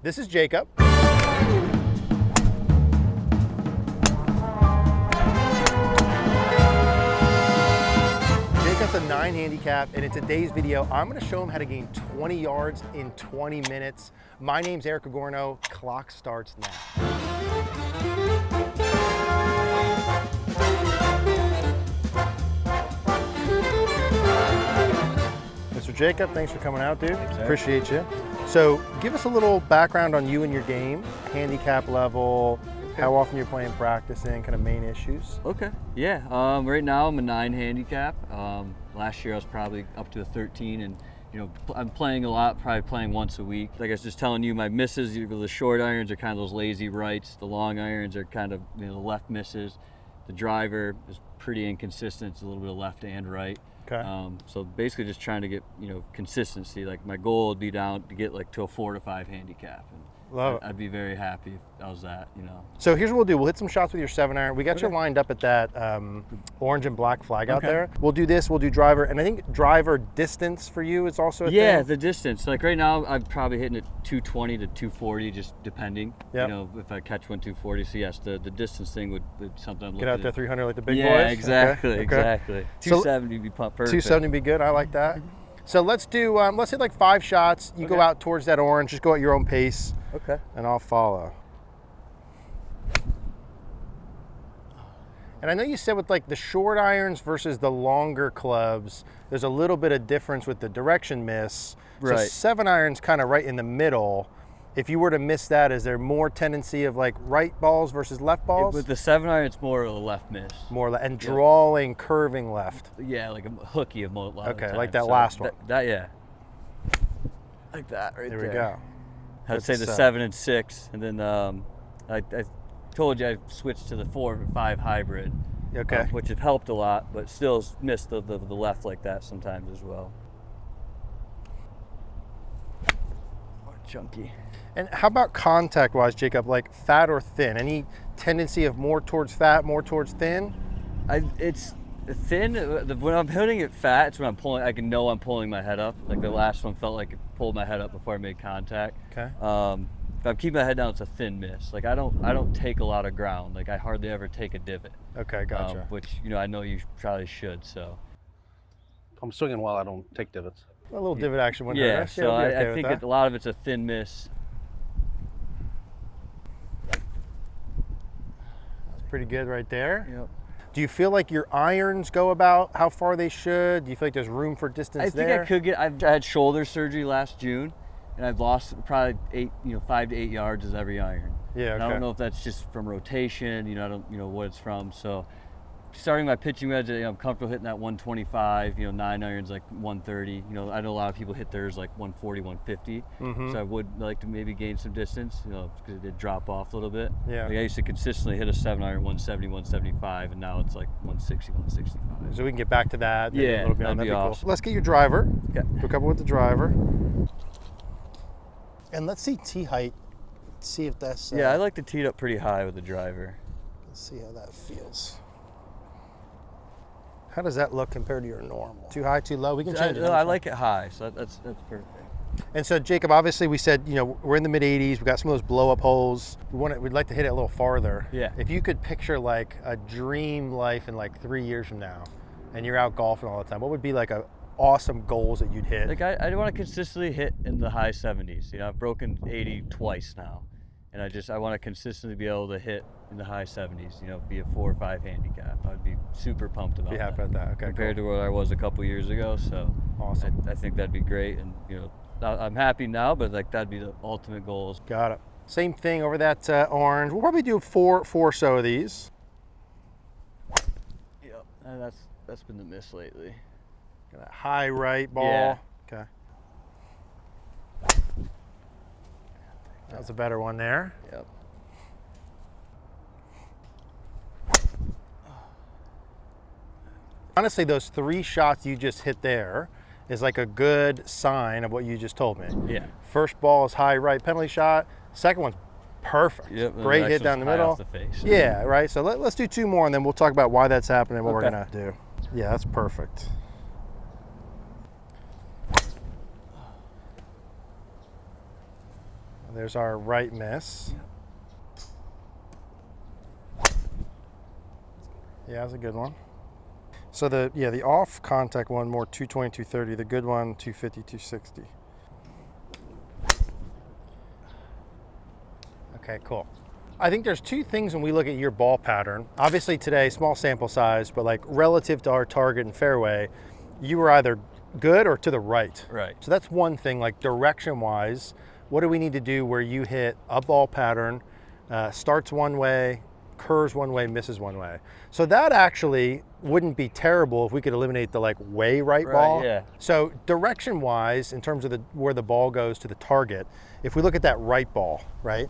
This is Jacob. Jacob's a 9 handicap, and in today's video, I'm gonna show him how to gain 20 yards in 20 minutes. My name's Cogorno. Clock starts now. Mr. Jacob, thanks for coming out, dude. Appreciate you. So give us a little background on you and your game, handicap level, how often you're playing, practicing, kind of main issues. Okay, yeah. Right now I'm a 9 handicap. Last year I was probably up to a 13, and I'm playing a lot, probably playing once a week. Like I was just telling you, my misses, the short irons are kind of those lazy rights. The long irons are kind of the left misses. The driver is pretty inconsistent. It's a little bit of left and right. Okay. So basically just trying to get, consistency. Like my goal would be down to get like to a 4 to 5 handicap. And Love it. I'd be very happy if that was that, So here's what we'll do. We'll hit some shots with your 7-iron. We got you lined up at that orange and black flag out there. We'll do this, we'll do driver. And I think driver distance for you is also a thing. The distance. Like right now, I'm probably hitting it 220 to 240, just depending. Yep. If I catch one 240. So yes, the distance thing would be something I'm Get out there 300 like the big boys? Yeah, exactly, Okay. exactly. 270 would be perfect. 270 would be good. I like that. So let's do, let's hit like 5 shots. You go out towards that orange. Just go at your own pace. Okay. And I'll follow. And I know you said with like the short irons versus the longer clubs, there's a little bit of difference with the direction miss. Right. So 7-iron's kind of right in the middle. If you were to miss that, is there more tendency of like right balls versus left balls? With the 7-iron, it's more of a left miss. More and drawing, curving left. Yeah, like a hooky of a lot of the Okay, time. like that So last one. That yeah. Like that right there. There we go. I'd say the 7 and 6, and then I told you I switched to the 4 and 5 hybrid. Okay. Which have helped a lot, but still missed the left like that sometimes as well. Or chunky. And how about contact-wise, Jacob? Like fat or thin? Any tendency of more towards fat, more towards thin? It's thin. When I'm hitting it fat, it's when I'm pulling. I can know I'm pulling my head up. Like the last one felt like it pulled my head up before I made contact. Okay. If I'm keeping my head down, it's a thin miss. Like I don't take a lot of ground. Like I hardly ever take a divot. Okay, gotcha. Which I know you probably should. So. I'm swinging while I don't take divots. A little divot action wouldn't hurt us. So we'll be okay I think with that. a lot of it's a thin miss. That's pretty good right there. Yep. Do you feel like your irons go about how far they should? Do you feel like there's room for distance there? I think I could get. I had shoulder surgery last June, and I've lost probably 5 to 8 yards as every iron. Yeah. Okay. And I don't know if that's just from rotation. I don't what it's from. So, starting my pitching wedge, I'm comfortable hitting that 125. 9 irons like 130. I know a lot of people hit theirs like 140, 150. So I would like to maybe gain some distance. Because it did drop off a little bit. Yeah. Like I used to consistently hit a 7-iron 170, 175, and now it's like 160, 165. So we can get back to that. Maybe Yeah, a little bit on that'd be cool. awesome. Let's get your driver. Okay. Do a couple with the driver. And let's see tee height. See if that's. Yeah, I like to tee it up pretty high with the driver. Let's see how that feels. How does that look compared to your normal? Too high, too low? We can change it. I like it high, so that's perfect. And so, Jacob, obviously we said, we're in the mid-80s. We got some of those blow-up holes. We'd like to hit it a little farther. Yeah. If you could picture like a dream life in like 3 years from now, and you're out golfing all the time, what would be like a awesome goals that you'd hit? Like I want to consistently hit in the high 70s. I've broken 80 twice now, and I want to consistently be able to hit in the high 70s. Be a 4 or 5 handicap. I'd be super pumped about Be happy that. about that. Okay. Compared to where I was a couple years ago, so Awesome. I think that'd be great, and I'm happy now, but like that'd be the ultimate goals. Got it. Same thing over that orange. We'll probably do four or so of these. Yep, and that's been the miss lately. Got that high right ball. Yeah. Okay. That's a better one there. Yep. Honestly, those 3 shots you just hit there is like a good sign of what you just told me. Yeah. First ball is high right penalty shot. Second one's perfect. Yep. Great hit down the middle. Off the face. Yeah, right. So let's do 2 more, and then we'll talk about why that's happening and what we're gonna do. Yeah, that's perfect. There's our right miss. Yeah, that's a good one. So the off contact one more 220, 230. The good one 250, 260. Okay, cool. I think there's two things when we look at your ball pattern. Obviously today, small sample size, but like relative to our target and fairway, you were either good or to the right. Right. So that's one thing, like direction wise, what do we need to do where you hit a ball pattern, starts one way, curves one way, misses one way. So that actually wouldn't be terrible if we could eliminate the like way right ball. Yeah. So direction wise, in terms of where the ball goes to the target, if we look at that right ball, right?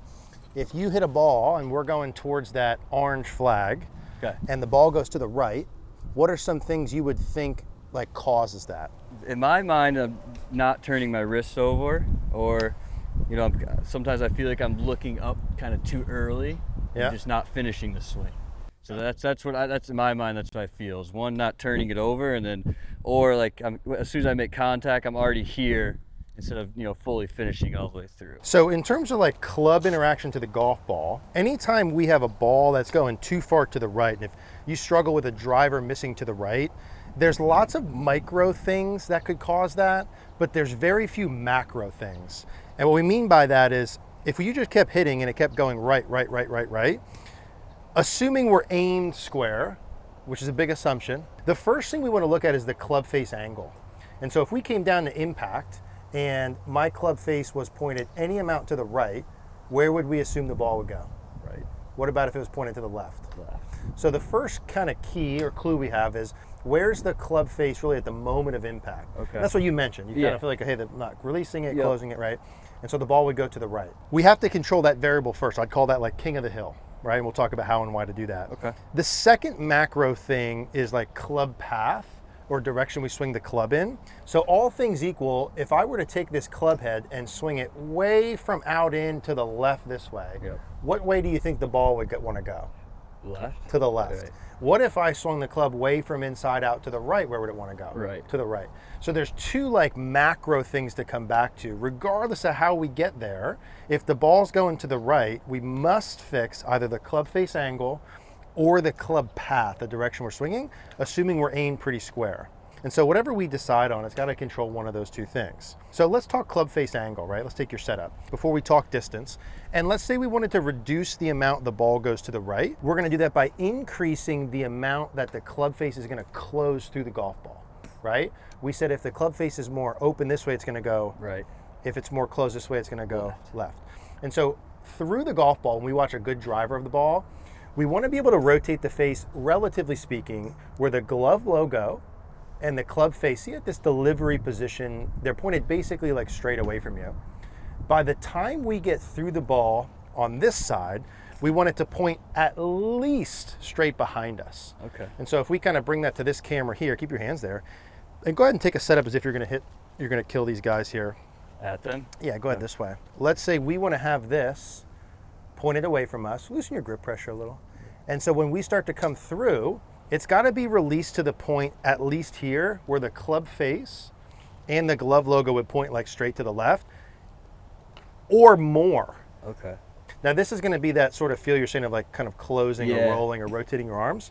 If you hit a ball and we're going towards that orange flag, Okay. and the ball goes to the right, what are some things you would think like causes that? In my mind, I'm not turning my wrists over, or, you know, sometimes I feel like I'm looking up kind of too early, Yeah. and just not finishing the swing. So that's in my mind. That's what I feel is one, not turning it over, and then, or like as soon as I make contact, I'm already here instead of, you know, fully finishing all the way through. So in terms of like club interaction to the golf ball, anytime we have a ball that's going too far to the right, and if you struggle with a driver missing to the right, there's lots of micro things that could cause that, but there's very few macro things. And what we mean by that is if you just kept hitting and it kept going right, assuming we're aimed square, which is a big assumption, the first thing we want to look at is the club face angle. And so if we came down to impact and my club face was pointed any amount to the right, where would we assume the ball would go? Right. What about if it was pointed to the left? Left. So the first kind of key or clue we have is where's the club face really at the moment of impact? Okay. That's what you mentioned. You kind Yeah. of feel like, hey, they're not releasing it, Yep. closing it, right? And so the ball would go to the right. We have to control that variable first. I'd call that like king of the hill, right? And we'll talk about how and why to do that. Okay. The second macro thing is like club path or direction we swing the club in. So all things equal, if I were to take this club head and swing it way from out in to the left this way, Yep. what way do you think the ball would want to go? Left. To the left. Right. What if I swung the club way from inside out to the right? Where would it want to go? Right. To the right. So there's two like macro things to come back to. Regardless of how we get there, if the ball's going to the right, we must fix either the club face angle or the club path, the direction we're swinging, assuming we're aimed pretty square. And so whatever we decide on, it's got to control one of those two things. So let's talk club face angle, right? Let's take your setup before we talk distance. And let's say we wanted to reduce the amount the ball goes to the right. We're going to do that by increasing the amount that the club face is going to close through the golf ball, right? We said if the club face is more open this way, it's going to go Right. If it's more closed this way, it's going to go left. And so through the golf ball, when we watch a good driver of the ball, we want to be able to rotate the face, relatively speaking, where the glove logo and the club face, see at this delivery position, they're pointed basically like straight away from you. By the time we get through the ball on this side, we want it to point at least straight behind us. Okay. And so if we kind of bring that to this camera here, keep your hands there, and go ahead and take a setup as if you're going to kill these guys here. At them. Yeah, go ahead this way. Let's say we want to have this pointed away from us. Loosen your grip pressure a little. And so when we start to come through, it's got to be released to the point at least here where the club face and the glove logo would point like straight to the left or more. Okay. Now this is going to be that sort of feel you're saying of like kind of closing or rolling or rotating your arms.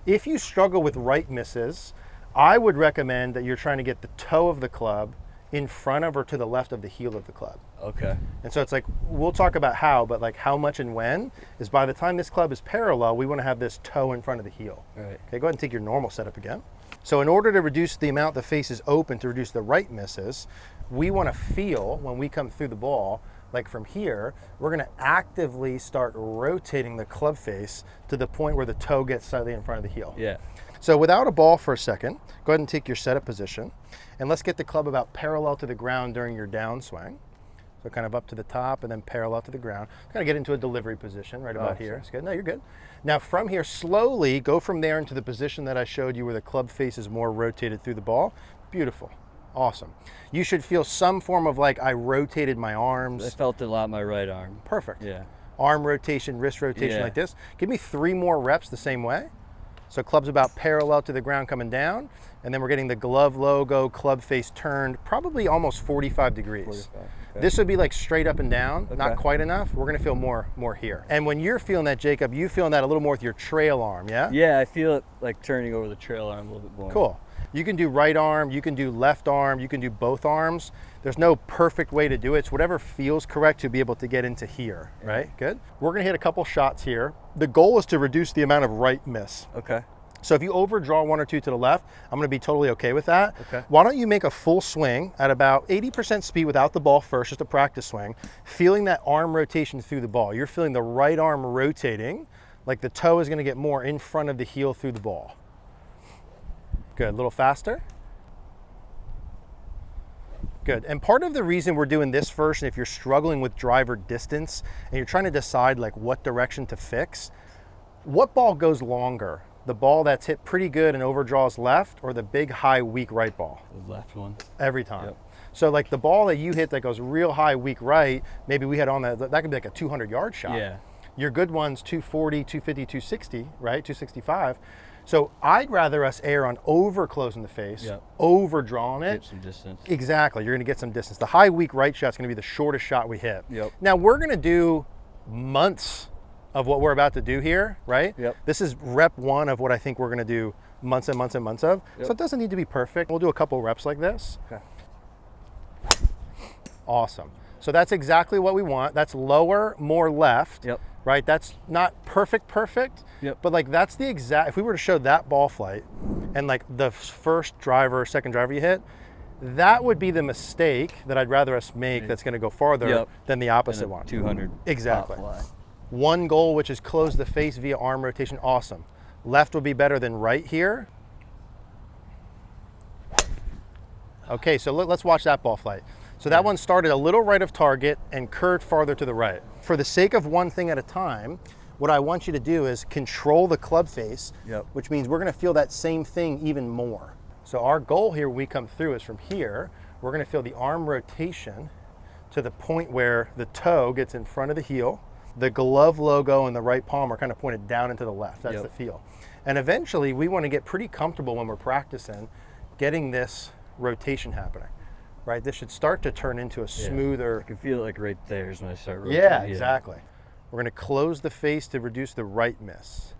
If you struggle with right misses, I would recommend that you're trying to get the toe of the club in front of or to the left of the heel of the club. Okay. And so it's like, we'll talk about how, but like how much and when is by the time this club is parallel, we want to have this toe in front of the heel. Right. Okay, go ahead and take your normal setup again. So in order to reduce the amount the face is open to reduce the right misses, we want to feel when we come through the ball, like from here, we're going to actively start rotating the club face to the point where the toe gets slightly in front of the heel. Yeah. So without a ball for a second, go ahead and take your setup position, and let's get the club about parallel to the ground during your downswing. So kind of up to the top and then parallel to the ground. Kind of get into a delivery position right about here. It's good. No, you're good. Now from here, slowly go from there into the position that I showed you where the club face is more rotated through the ball. Beautiful. Awesome. You should feel some form of like I rotated my arms. I felt it a lot in my right arm. Perfect. Yeah. Arm rotation, wrist rotation Yeah. like this. Give me 3 more reps the same way. So club's about parallel to the ground coming down, and then we're getting the glove logo, club face turned, probably almost 45 degrees. 45. This would be like straight up and down, not Okay. quite enough. We're gonna feel more here. And when you're feeling that, Jacob, you feeling that a little more with your trail arm, yeah? Yeah, I feel it like turning over the trail arm a little bit more. Cool. You can do right arm, you can do left arm, you can do both arms. There's no perfect way to do it. It's whatever feels correct to be able to get into here, right? Good. We're gonna hit a couple shots here. The goal is to reduce the amount of right miss. Okay. So if you overdraw one or two to the left, I'm gonna be totally okay with that. Okay. Why don't you make a full swing at about 80% speed without the ball first, just a practice swing, feeling that arm rotation through the ball. You're feeling the right arm rotating, like the toe is gonna get more in front of the heel through the ball. Good, a little faster. Good, and part of the reason we're doing this first, and if you're struggling with driver distance and you're trying to decide like what direction to fix, what ball goes longer? The ball that's hit pretty good and overdraws left, or the big, high, weak right ball? The left one. Every time. Yep. So like the ball that you hit that goes real high, weak right, maybe we had on that could be like a 200-yard shot. Yeah. Your good one's 240, 250, 260, right? 265. So I'd rather us err on over closing the face, Yep. overdrawing it. Get some distance. Exactly, you're gonna get some distance. The high, weak right shot's gonna be the shortest shot we hit. Yep. Now we're gonna do months of what we're about to do here, right? Yep. This is rep one of what I think we're gonna do months and months and months of. Yep. So it doesn't need to be perfect. We'll do a couple reps like this. Okay. Awesome. So that's exactly what we want. That's lower, more left. Yep. Right? That's not perfect, Yep. but like that's the exact, if we were to show that ball flight and like the first driver, second driver you hit, that would be the mistake that I'd rather us make that's gonna go farther Yep. than the opposite And a one. 200. Exactly. pop fly. One goal, which is close the face via arm rotation, awesome. Left would be better than right here. Okay, so let's watch that ball flight. So that one started a little right of target and curved farther to the right. For the sake of one thing at a time, what I want you to do is control the club face, Yep. which means we're gonna feel that same thing even more. So our goal here when we come through is from here, we're gonna feel the arm rotation to the point where the toe gets in front of the heel. The glove logo and the right palm are kind of pointed down into the left. That's Yep. the feel. And eventually we want to get pretty comfortable when we're practicing getting this rotation happening, right? This should start to turn into a smoother. I can feel it like right there is when I start rotating. Yeah, exactly. We're going to close the face to reduce the right miss.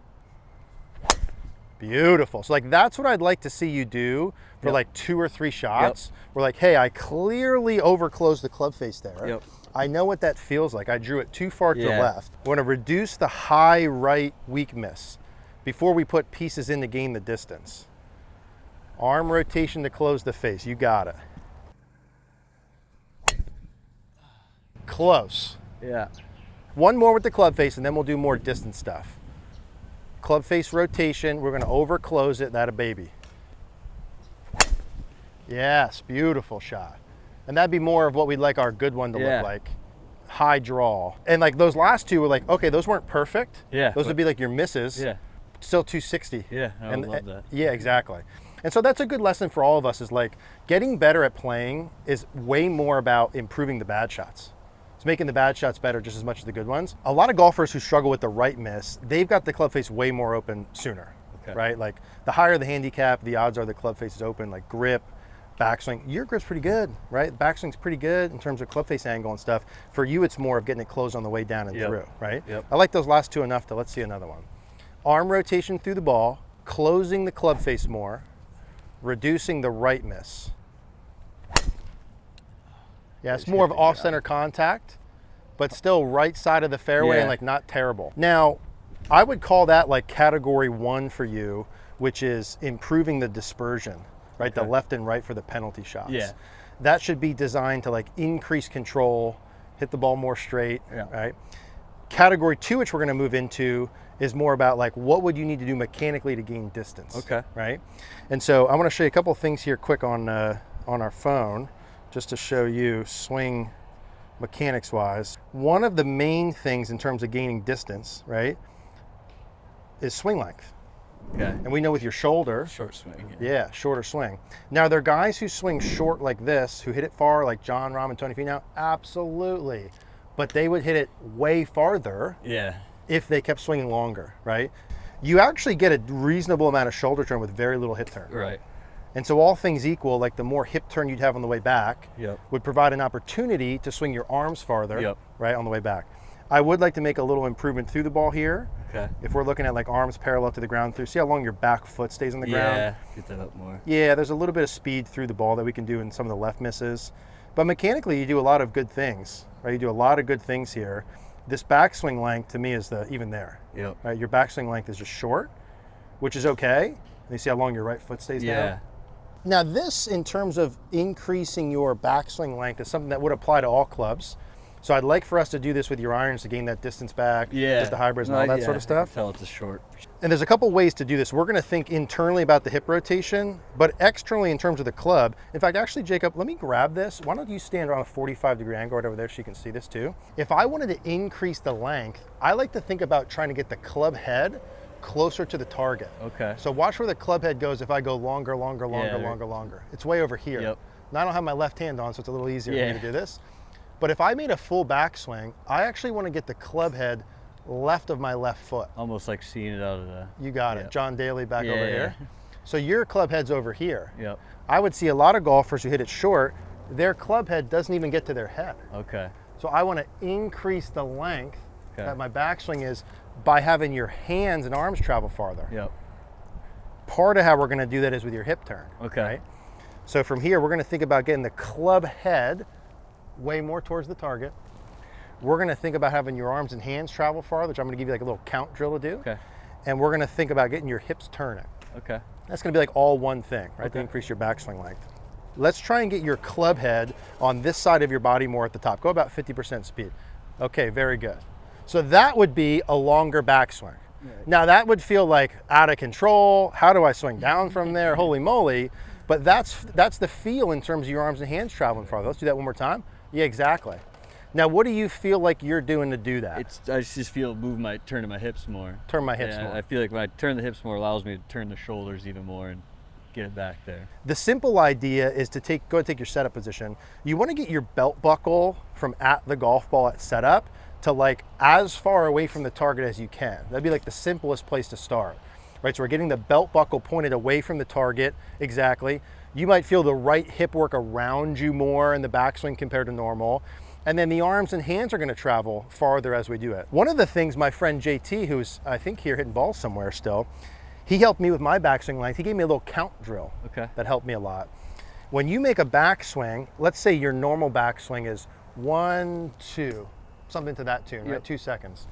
Beautiful. So like that's what I'd like to see you do for Yep. like 2 or 3 shots. We're like, hey, I clearly overclosed the club face there. Yep. I know what that feels like. I drew it too far to the Yeah. left. We want to reduce the high right weak miss before we put pieces in to gain the distance. Arm rotation to close the face. You got it. Close. Yeah. One more with the club face and then we'll do more distance stuff. Club face rotation, we're gonna over close it, that a baby. Yes, beautiful shot. And that'd be more of what we'd like our good one to Yeah. look like. High draw. And like those last two were like, okay, those weren't perfect. Yeah, Those but- would be like your misses. Yeah. Still 260. Yeah, I would love that. Yeah, exactly. And so that's a good lesson for all of us is like getting better at playing is way more about improving the bad shots. It's making the bad shots better just as much as the good ones. A lot of golfers who struggle with the right miss, they've got the club face way more open sooner, Okay. right? Like the higher the handicap, the odds are the club face is open, like grip, backswing. Your grip's pretty good, right? Backswing's pretty good in terms of club face angle and stuff. For you, it's more of getting it closed on the way down and Yep. through, right? Yep. I like those last two enough to let's see another one. Arm rotation through the ball, closing the club face more, reducing the right miss. Yeah, it's more of off-center contact, but still right side of the fairway Yeah. and like not terrible. Now, I would call that like category 1 for you, which is improving the dispersion, right? The Okay. left and right for the penalty shots. Yeah. That should be designed to like increase control, hit the ball more straight, Yeah. right? Category 2, which we're gonna move into, is more about like what would you need to do mechanically to gain distance, Okay. right? And so I wanna show you a couple of things here quick on our phone, just to show you swing mechanics wise. One of the main things in terms of gaining distance, right, is swing length. Okay. And we know with your shoulder, Short swing. yeah, shorter swing. Now, there are guys who swing short like this, who hit it far, like John Rahm and Tony Finau, absolutely. But they would hit it way farther Yeah. if they kept swinging longer, right? You actually get a reasonable amount of shoulder turn with very little hit turn. Right. And so all things equal, like the more hip turn you'd have on the way back would provide an opportunity to swing your arms farther, right, on the way back. I would like to make a little improvement through the ball here. Okay. If we're looking at like arms parallel to the ground through, see how long your back foot stays on the ground? Yeah, get that up more. Yeah, there's a little bit of speed through the ball that we can do in some of the left misses. But mechanically, you do a lot of good things, right? You do a lot of good things here. This backswing length to me is even there. Yep. Right? Your backswing length is just short, which is okay. And you see how long your right foot stays down? Now this, in terms of increasing your backswing length, is something that would apply to all clubs. So I'd like for us to do this with your irons to gain that distance back, with the hybrids and all that sort of stuff. Tell it's a short. And there's a couple ways to do this. We're gonna think internally about the hip rotation, but externally in terms of the club. In fact, actually, Jacob, let me grab this. Why don't you stand on a 45-degree angle right over there so you can see this too. If I wanted to increase the length, I like to think about trying to get the club head closer to the target. Okay. So watch where the club head goes if I go longer. It's way over here. Yep. Now I don't have my left hand on, so it's a little easier for me to do this. But if I made a full backswing, I actually want to get the club head left of my left foot. Almost like seeing it out of the... You got it. John Daly back over here. So your club head's over here. Yep. I would see a lot of golfers who hit it short, their club head doesn't even get to their head. Okay. So I want to increase the length that my backswing is by having your hands and arms travel farther. Yep. Part of how we're going to do that is with your hip turn. Okay. Right? So from here, we're going to think about getting the club head way more towards the target. We're going to think about having your arms and hands travel farther, which I'm going to give you like a little count drill to do. Okay. And we're going to think about getting your hips turning. Okay. That's going to be like all one thing, right? To increase your backswing length. Let's try and get your club head on this side of your body more at the top. Go about 50% speed. Okay, very good. So that would be a longer backswing. Right. Now that would feel like out of control. How do I swing down from there? Holy moly. But that's the feel in terms of your arms and hands traveling farther. Let's do that one more time. Yeah, exactly. Now, what do you feel like you're doing to do that? I just feel turning my hips more. Turn my hips more. I feel like when I turn the hips more, it allows me to turn the shoulders even more and get it back there. The simple idea is to go and take your setup position. You want to get your belt buckle from at the golf ball at setup to like as far away from the target as you can. That'd be like the simplest place to start. Right, so we're getting the belt buckle pointed away from the target, exactly. You might feel the right hip work around you more in the backswing compared to normal. And then the arms and hands are gonna travel farther as we do it. One of the things my friend JT, who's I think here hitting balls somewhere still, he helped me with my backswing length. He gave me a little count drill that helped me a lot. When you make a backswing, let's say your normal backswing is 1, 2, something to that tune, right? 2 seconds.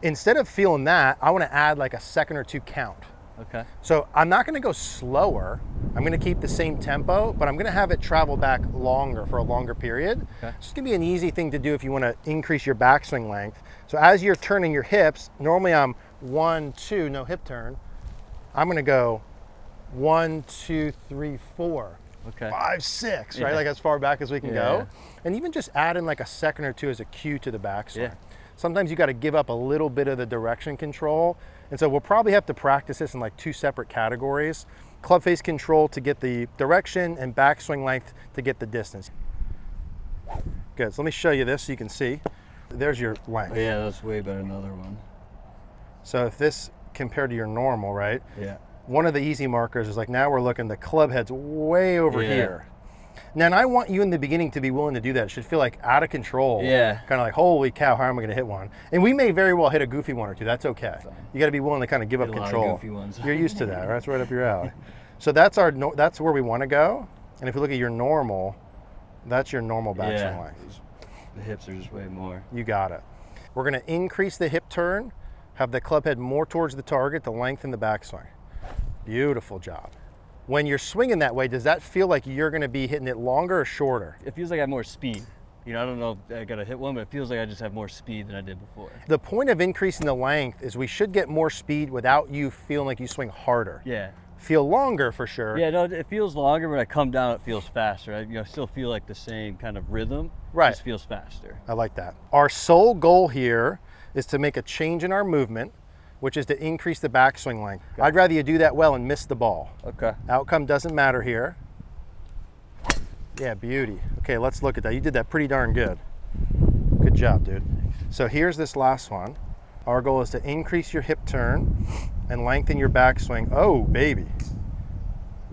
Instead of feeling that, I want to add like a second or two count. Okay. So I'm not going to go slower. I'm going to keep the same tempo, but I'm going to have it travel back longer for a longer period. Okay. It's going to be an easy thing to do if you want to increase your backswing length. So as you're turning your hips, normally I'm 1, 2, no hip turn. I'm going to go 1, 2, 3, 4. Okay. 5, 6, right? Like as far back as we can go. And even just add in like a second or two as a cue to the backswing. Sometimes you got to give up a little bit of the direction control. And so we'll probably have to practice this in like 2 separate categories. Club face control to get the direction and backswing length to get the distance. Good, so let me show you this so you can see. There's your length. Yeah, that's way better than the other one. So if this compared to your normal, right? Yeah. One of the easy markers is like now we're looking, the club head's way over here. Now, and I want you in the beginning to be willing to do that. It should feel like out of control. Yeah. Kind of like, holy cow, how am I going to hit one? And we may very well hit a goofy one or two. That's okay. You got to be willing to kind of give up control. A lot of goofy ones. You're used to that, right? That's right up your alley. So that's where we want to go. And if you look at your normal, that's your normal backswing length. The hips are just way more. You got it. We're going to increase the hip turn, have the club head more towards the target, the length in the backswing. Beautiful job. When you're swinging that way, does that feel like you're going to be hitting it longer or shorter? It feels like I have more speed. You know, I don't know if I got to hit one, but it feels like I just have more speed than I did before. The point of increasing the length is we should get more speed without you feeling like you swing harder. Yeah. Feel longer for sure. Yeah, no, it feels longer. When I come down, it feels faster. I still feel like the same kind of rhythm. Right. It just feels faster. I like that. Our sole goal here is to make a change in our movement, which is to increase the backswing length. Okay. I'd rather you do that well and miss the ball. Okay. Outcome doesn't matter here. Yeah, beauty. Okay, let's look at that. You did that pretty darn good. Good job, dude. So here's this last one. Our goal is to increase your hip turn and lengthen your backswing. Oh, baby.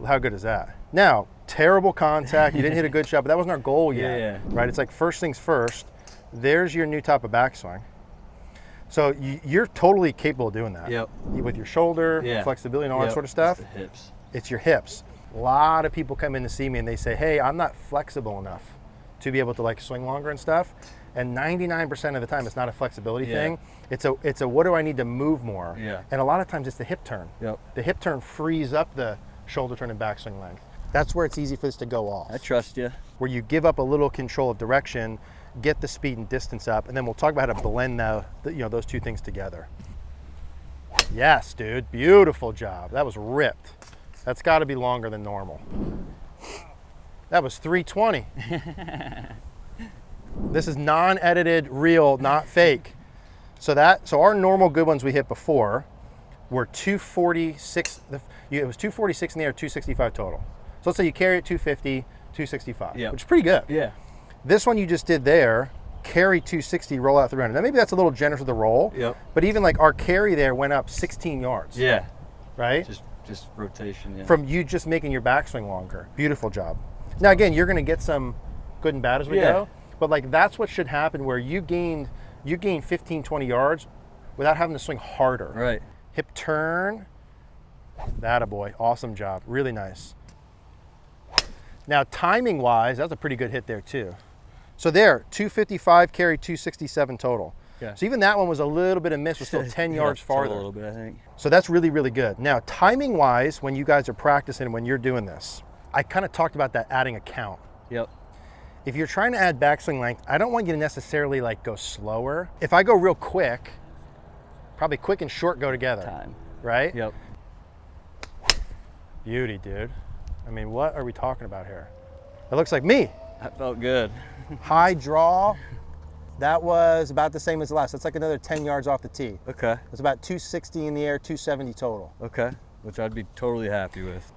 How good is that? Now, terrible contact. You didn't hit a good shot, but that wasn't our goal yet. Yeah. Right? It's like first things first. There's your new type of backswing. So you're totally capable of doing that. Yep. With your shoulder, Yeah. flexibility, and all that Yep. sort of stuff. It's the hips. It's your hips. A lot of people come in to see me and they say, hey, I'm not flexible enough to be able to like swing longer and stuff. And 99% of the time, it's not a flexibility Yeah. thing. It's a what do I need to move more? Yeah. And a lot of times it's the hip turn. Yep. The hip turn frees up the shoulder turn and backswing length. That's where it's easy for this to go off. I trust you. Where you give up a little control of direction, get the speed and distance up, and then we'll talk about how to blend those two things together. Yes, dude, beautiful job. That was ripped. That's got to be longer than normal. That was 320. This is non-edited, real, not fake. So our normal good ones we hit before were 246. It was 246 in the air, 265 total. So let's say you carry it 250, 265, Yep. which is pretty good. Yeah. This one you just did there, carry 260, roll out 300. Now maybe that's a little generous with the roll. Yep. But even like our carry there went up 16 yards. Yeah. Right? Just rotation. Yeah. From you just making your backswing longer. Beautiful job. Now again, you're going to get some good and bad as we Yeah. go. But like that's what should happen, where you gained 15, 20 yards without having to swing harder. Right. Hip turn. Attaboy. Awesome job. Really nice. Now timing wise, that's a pretty good hit there too. So there, 255 carry, 267 total. Yeah. So even that one was a little bit of miss, was still 10 yards Yeah, farther. A little bit, I think. So that's really, really good. Now timing wise, when you guys are practicing, when you're doing this, I kind of talked about that adding a count. Yep. If you're trying to add backswing length, I don't want you to necessarily like go slower. If I go real quick, probably quick and short go together. Time. Right? Yep. Beauty, dude. I mean, what are we talking about here? It looks like me. That felt good. High draw. That was about the same as the last. That's like another 10 yards off the tee. Okay. It's about 260 in the air, 270 total. Okay. Which I'd be totally happy with.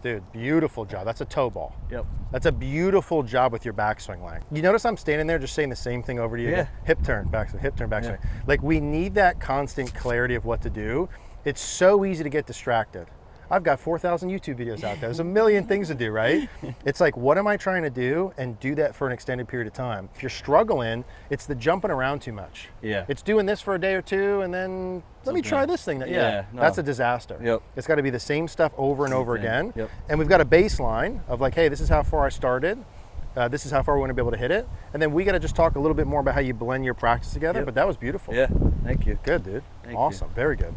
Dude, beautiful job. That's a toe ball. Yep. That's a beautiful job with your backswing length. You notice I'm standing there just saying the same thing over to you? Yeah. Hip turn, backswing, hip turn, backswing. Yeah. Like we need that constant clarity of what to do. It's so easy to get distracted. I've got 4,000 YouTube videos out there. There's a million things to do, right? It's like, what am I trying to do? And do that for an extended period of time. If you're struggling, it's the jumping around too much. Yeah. It's doing this for a day or two and then let me try this thing. Yeah, no. That's a disaster. Yep. It's got to be the same stuff over and over thing. again. Yep. And we've got a baseline of like, hey, this is how far I started. This is how far we want to be able to hit it. And then we got to just talk a little bit more about how you blend your practice together. Yep. But that was beautiful. Yeah. Thank you. Good, dude. Thank you. Awesome. Very good.